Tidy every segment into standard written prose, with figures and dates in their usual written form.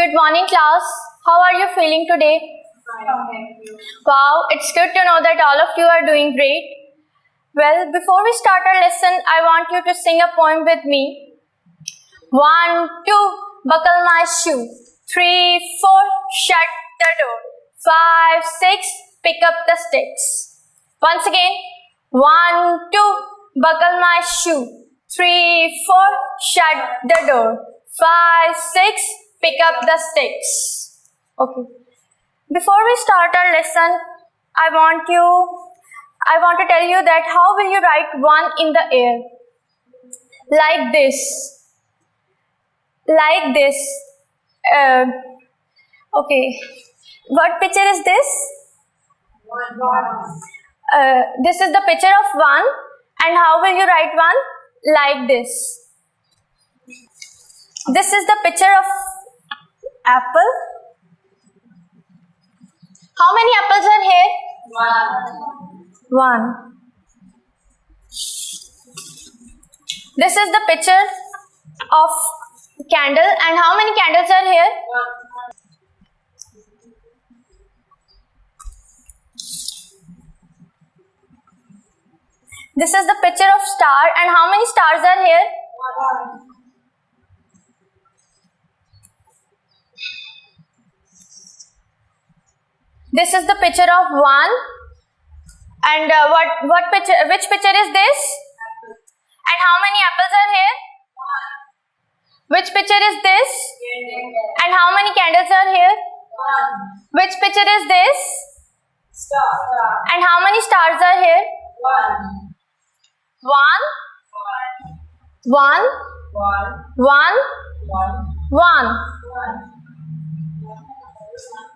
Good morning, class. How are you feeling today? Wow, it's good to know that all of you are doing great. Well, before we start our lesson, I want you to sing a poem with me. 1, 2, buckle my shoe. 3, 4, shut the door. 5, 6, pick up the sticks. Once again. 1, 2, buckle my shoe. 3, 4, shut the door. 5, 6, pick up the sticks. Okay. Before we start our lesson, I want to tell you that how will you write 1 in the air? Like this. Like this. Okay. What picture is this? This is the picture of 1. And how will you write 1? Like this. This is the picture of apple. How many apples are here? 1. This is the picture of candle. And how many candles are here? 1. This is the picture of star. And how many stars are here? 1. This is the picture of 1. And which picture is this? And how many apples are here? 1. Which picture is this? And how many candles are here? 1. Which picture is this? Star. And how many stars are here? 1. 1.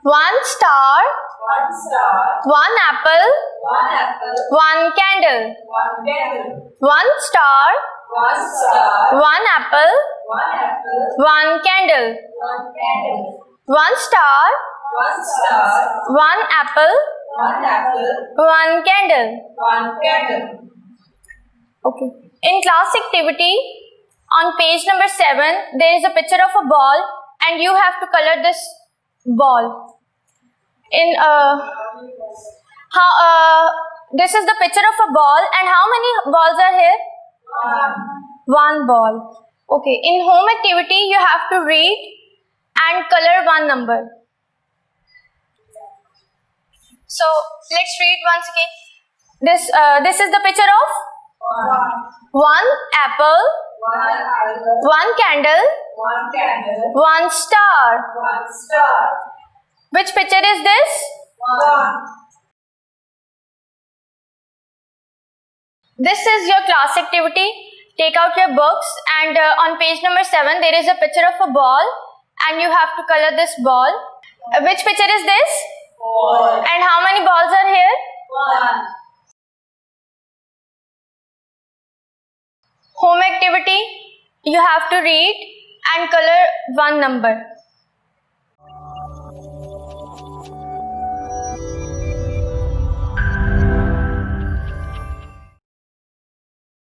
1 star, 1 apple, 1 candle. 1 star, 1 apple, 1 candle. 1 star, 1 apple, 1 candle. Okay. In class activity, on page number 7, there is a picture of a ball and you have to color this ball. This is the picture of a ball and how many balls are here? 1 ball. Okay. In home activity, you have to read and color 1 number. So let's read once again. This is the picture of 1 apple, 1 candle, 1 star. Which picture is this? 1. This is your class activity. Take out your books and on page number 7 there is a picture of a ball and you have to color this ball. Which picture is this? 4. And how many balls are here? 1. Home activity, you have to read and color 1 number.